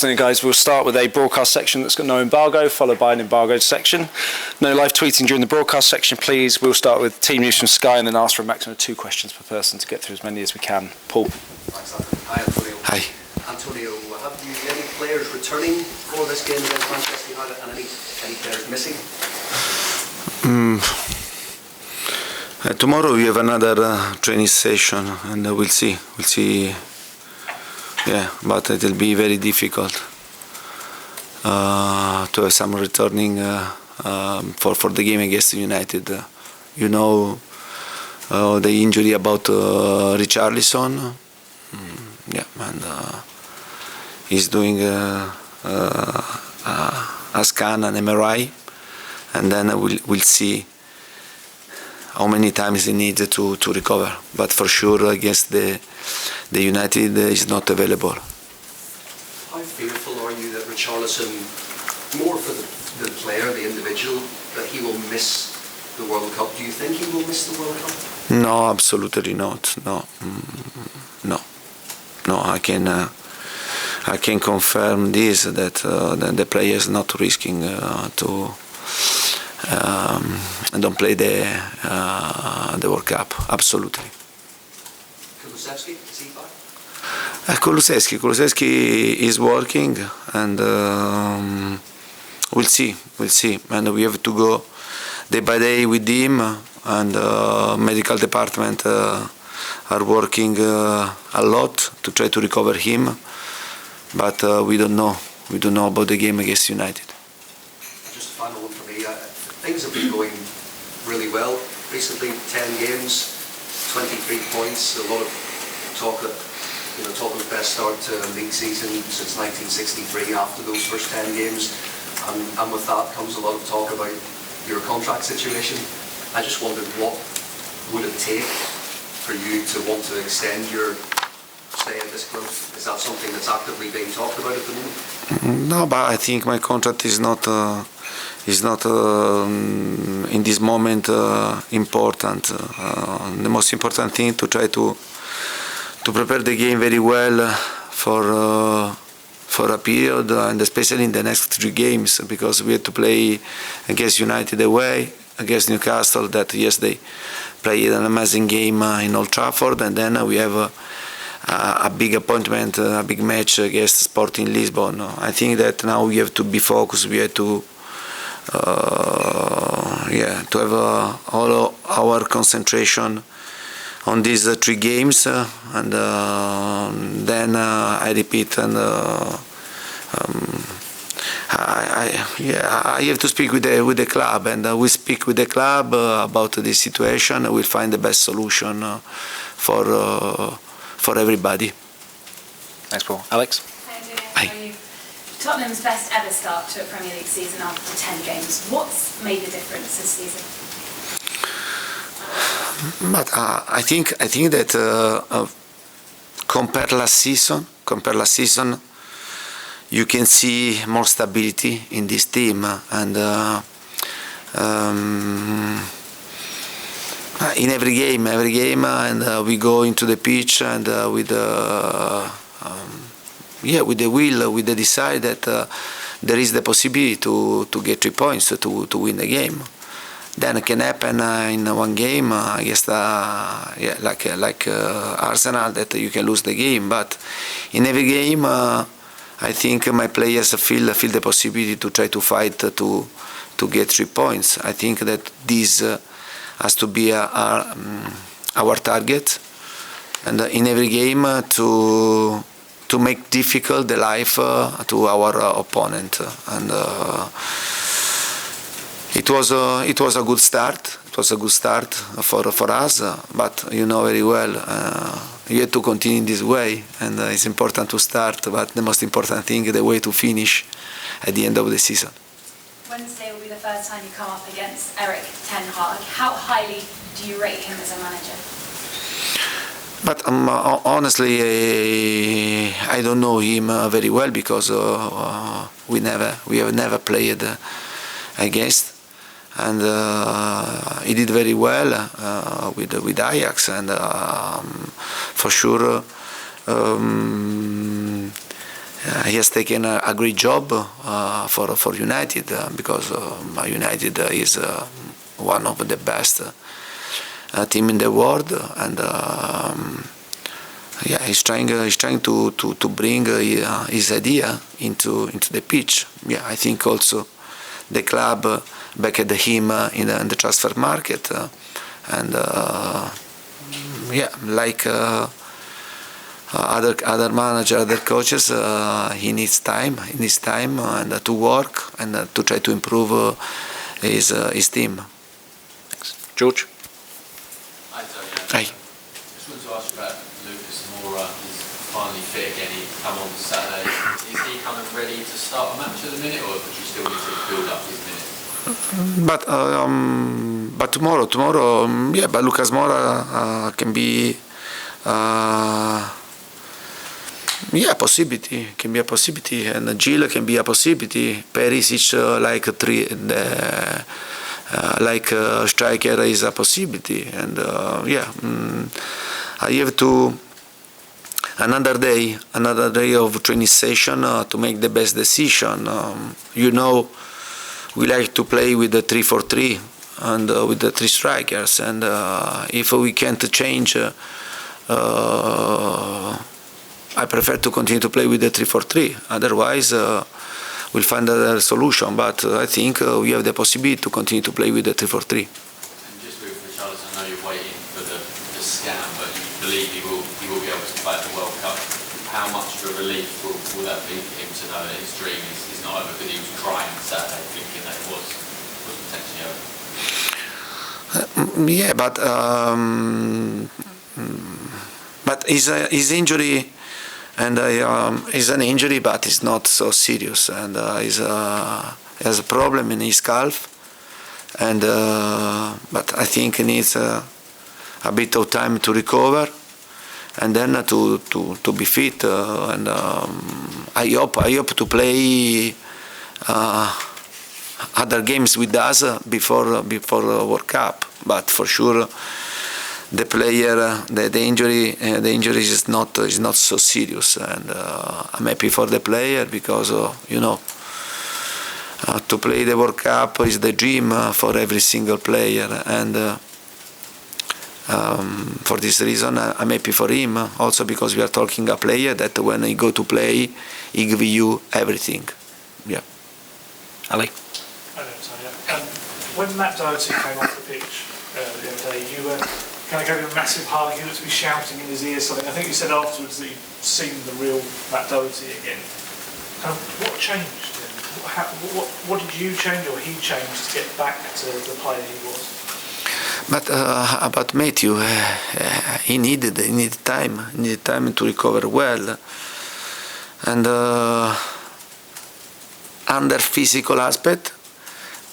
afternoon, guys. We'll start with a broadcast section that's got no embargo, followed by an embargoed section. No live tweeting during the broadcast section, please. We'll start with team news from Sky and then ask for a maximum of 2 questions per person to get through as many as we can. Paul. Thanks, Anthony. Hi, Antonio. Hi. Antonio, have you any players returning for this game against Manchester United and any players missing? Tomorrow we have another training session and we'll see. Yeah, but it will be very difficult to have some returning for the game against United. You know the injury about Richarlison. Yeah, and he's doing a scan, an MRI, and then we'll see how many times he needs to recover. But for sure, against the United is not available. How fearful are you that Richarlison, more for the player, the individual, that he will miss the World Cup? Do you think he will miss the World Cup? No, absolutely not. No, I can confirm this, that the player is not risking to don't play the World Cup. Absolutely. Kulusevski, is he back? Kulusevski is working, and we'll see. And we have to go day by day with him, and medical department are working a lot to try to recover him, but we don't know about the game against United. Just a final one for me. Things have been going really well recently. 10 games, 23 points. A lot of talk that Tottenham's best start to a league season since 1963 after those first 10 games, and with that comes a lot of talk about your contract situation. I just wondered, what would it take for you to want to extend your stay at this club? Is that something that's actively being talked about at the moment? No, but I think my contract is not in this moment important. The most important thing to try to prepare the game very well for a period, and especially in the next 3 games, because we have to play against United away, against Newcastle, that yes, they played an amazing game in Old Trafford, and then we have a big appointment, a big match against Sporting Lisbon. I think that now we have to be focused. We have to have all our concentration on these 3 games, and then I repeat, and I have to speak with the club, and we speak with the club about the situation. We'll find the best solution for everybody. Thanks, Paul. Alex? Hi, Antonio. How are you? Tottenham's best ever start to a Premier League season after 10 games. What's made the difference this season? But I think that compared last season, you can see more stability in this team, and in every game, and we go into the pitch, and with the will, with the desire that there is the possibility to get 3 points to win the game. Then it can happen in one game against like Arsenal, that you can lose the game. But in every game, I think my players feel the possibility to try to fight to get 3 points. I think that this has to be our target, and in every game to make difficult the life to our opponent. And it was a good start. It was a good start for us, but you know very well you have to continue in this way, and it's important to start, but the most important thing is the way to finish at the end of the season. Wednesday will be the first time you come up against Erik ten Hag. How highly do you rate him as a manager? But honestly, I don't know him very well, because we have never played against, and he did very well with Ajax, and for sure he has taken a great job for United because United is one of the best team in the world, and he's trying to bring his idea into the pitch. Yeah, I think also the club backed him in the transfer market, and like other manager, other coaches, he needs time and to work and to try to improve his team. Thanks. George? Hi, Antonio. Hi. Just wanted to ask about Lucas Moura. He's finally fit again. He come on Saturday. Is he kind of ready to start a match at the minute, or does he still need to build up his minutes? But tomorrow, but Lucas Moura can be can be a possibility, and Gil can be a possibility. Perisic like striker is a possibility, and I have to another day of training session to make the best decision. We like to play with the 3-4-3 and with the 3 strikers, and if we can't change, I prefer to continue to play with the 3-4-3. Otherwise, we'll find another solution. But I think we have the possibility to continue to play with the 3-4-3. And just with Richarlison, I know you're waiting for the scan, but you believe he will be able to play at the World Cup. How much of a relief will that be for him to know that his dream is not over? Because he was crying on Saturday thinking that it was potentially over. But his injury, and is an injury, but it's not so serious, and he has a problem in his calf, and but I think he needs a bit of time to recover, and then to be fit, and I hope to play other games with us before World Cup, but for sure. The player, the injury is not so serious, and I'm happy for the player because to play the World Cup is the dream for every single player, and for this reason I'm happy for him. Also because we are talking a player that when he go to play, he give you everything. Yeah. Ali. When Matt Doherty came off the pitch the other day, you kind of gave him a massive hug. You looked to be shouting in his ear something. I think you said afterwards that you'd seen the real Matt Doherty again. What changed? What did you change or he changed to get back to the player he was? But about Matthew, he needed time. He needed time to recover well, and under physical aspect,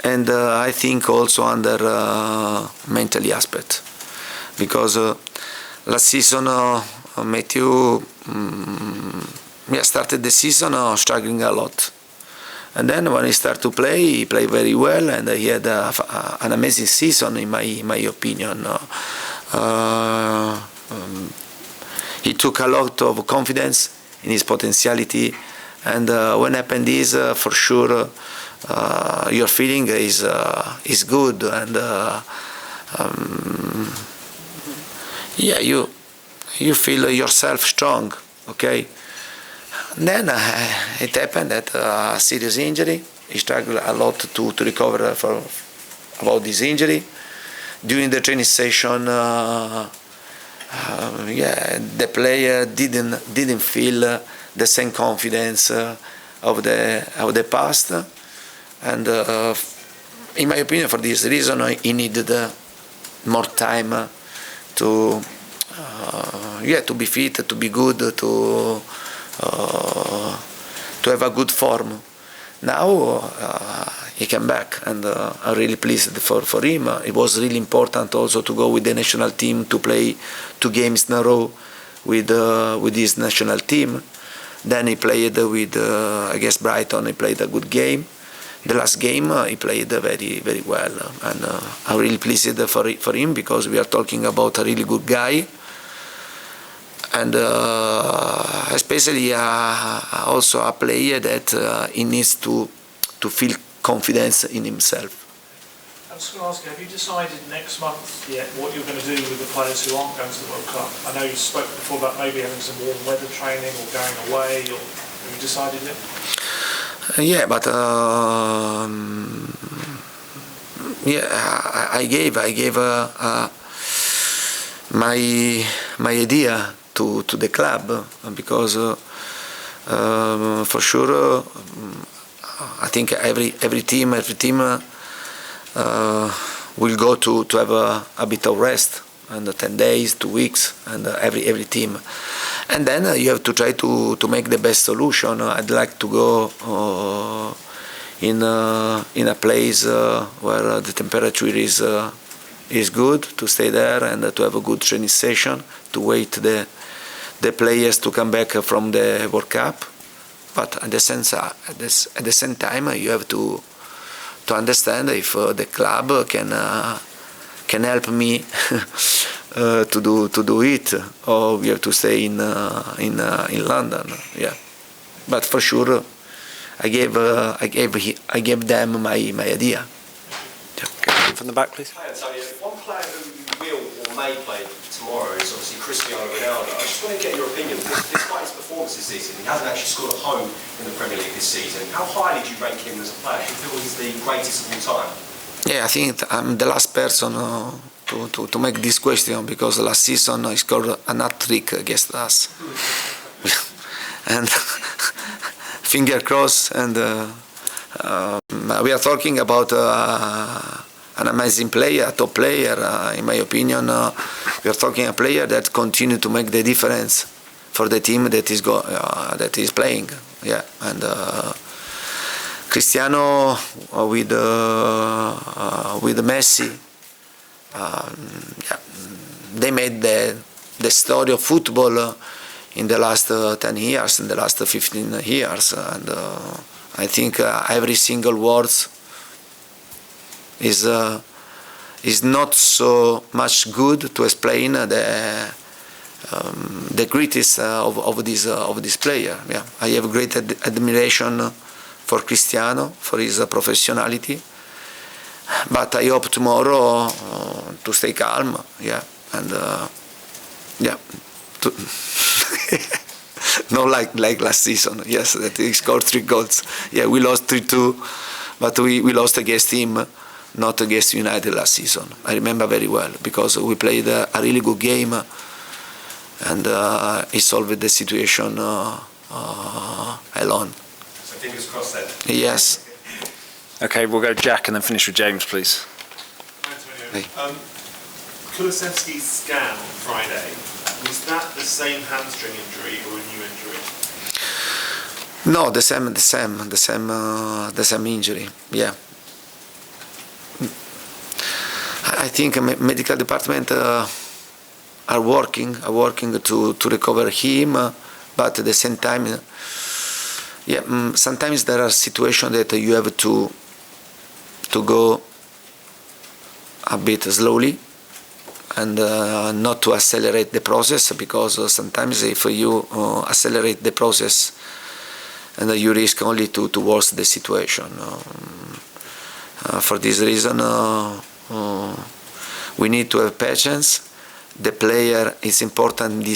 and I think also under mentally aspect. Because last season Matthew started the season struggling a lot, and then when he started to play, he played very well, and he had an amazing season in my opinion. He took a lot of confidence in his potentiality, and when happened is for sure your feeling is good, and you feel yourself strong, okay? Then it happened that a serious injury. He struggled a lot to recover about this injury. During the training session, the player didn't feel the same confidence of the past, and in my opinion, for this reason, he needed more time to be fit, to be good, to have a good form. Now he came back, and I'm really pleased for him. It was really important also to go with the national team to play 2 games in a row with his national team. Then he played with against Brighton. He played a good game. The last game he played very, very well, and I'm really pleased for him because we are talking about a really good guy. and especially also a player that he needs to feel confidence in himself. I was going to ask you, have you decided next month yet what you're going to do with the players who aren't going to the World Cup? I know you spoke before about maybe having some warm weather training or going away, or have you decided yet? Yeah, but I gave my idea to the club, because for sure I think every team will go to have a bit of rest, and 10 days, 2 weeks, and every team, and then you have to try to make the best solution. I'd like to go in a place where the temperature is good, to stay there and to have a good training session, to wait the players to come back from the World Cup. But at the same time, you have to understand if the club can help me to do it, or we have to stay in London. Yeah, but for sure, I gave them my idea. Okay. From the back, please. Hi Antonio, one player who will or may play tomorrow is obviously Cristiano Ronaldo. I just want to get your opinion, because despite his performance this season, he hasn't actually scored a home in the Premier League this season. How highly do you rank him as a player? Do you feel he's the greatest of all time? Yeah, I think I'm the last person to make this question, because last season he scored a hat-trick against us. And finger crossed, and we are talking about an amazing player, a top player. In my opinion, we are talking a player that continues to make the difference for the team that is playing. Yeah, and Cristiano with Messi, yeah, they made the story of football in the last 10 years, in the last 15 years, and I think every single word is not so much good to explain the greatness of this player. Yeah, I have great admiration for Cristiano, for his professionality, but I hope tomorrow to stay calm. Yeah, and yeah. Not like last season. Yes, that he scored 3 goals. Yeah, we lost 3-2, but we lost against him, not against United last season. I remember very well, because we played a really good game, and he solved the situation alone. So fingers crossed then. Yes. Okay, we'll go Jack and then finish with James, please. Antonio, Kulusevski's scan on Friday, was that the same hamstring injury or a new injury? No, the same injury. Yeah. I think medical department are working to recover him, but at the same time, yeah, sometimes there are situations that you have to go a bit slowly, and not to accelerate the process, because sometimes if you accelerate the process, and you risk only to worsen the situation. For this reason, we need to have patience. The player is important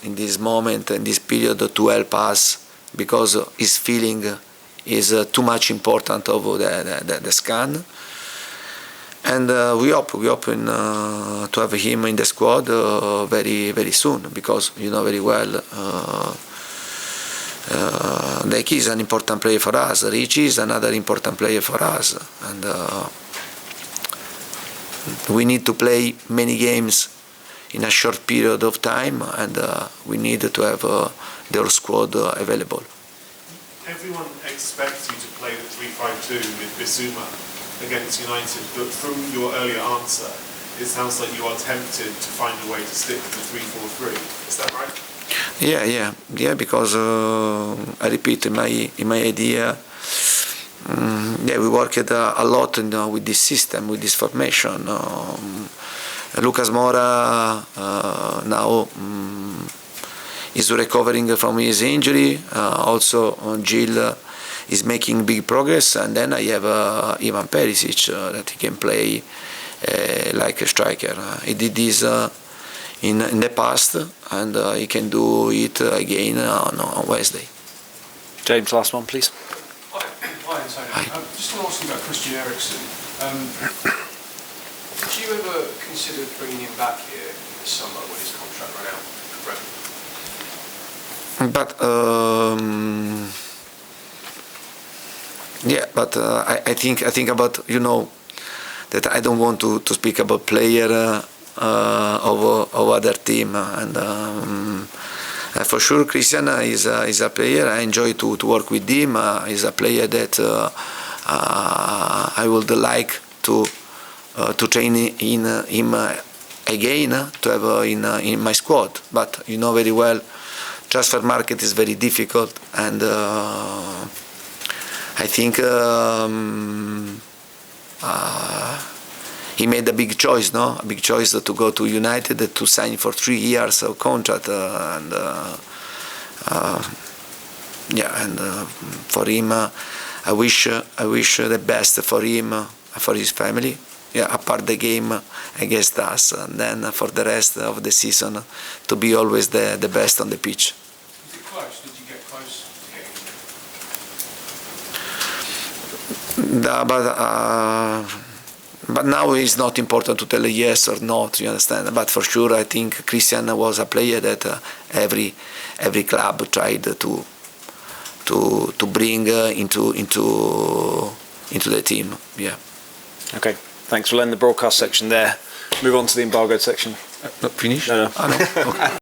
in this moment, in this period, to help us, because his feeling is too much important over the scan. And we hope to have him in the squad very, very soon, because you know very well Deki is an important player for us. Richie is another important player for us, and we need to play many games in a short period of time, and we need to have their squad available. Everyone expects you to play the 3-5-2 with Bissouma against United, but from your earlier answer, it sounds like you are tempted to find a way to stick to the 3-4-3. Is that right? Yeah. Because I repeat, in my idea, we worked a lot with this system, with this formation. Lucas Moura now is recovering from his injury. Also, Gil is making big progress, and then I have Ivan Perisic that he can play like a striker. He did this in the past, and he can do it again on Wednesday. James, last one, please. Hi, Antonio. Hi. Just want to ask you about Christian Eriksen. Did you ever consider bringing him back here in the summer when his contract ran out? But yeah, but I think about, you know, that I don't want to speak about player of other team, and for sure Christian is a player I enjoy to work with him. He's a player that I would like to train in him again, to have in my squad. But you know very well, transfer market is very difficult, and I think he made a big choice, no? A big choice to go to United, to sign for 3 years of contract, and for him, I wish the best for him, for his family. Yeah, apart the game against us, and then for the rest of the season, to be always the best on the pitch. Was it close? Did you get close to getting him? But now it's not important to tell a yes or not, you understand. But for sure, I think Christian was a player that every club tried to bring into the team. Yeah. Okay, thanks. We'll end the broadcast section there. Move on to the embargoed section. Finish? No. Ah, no. Okay.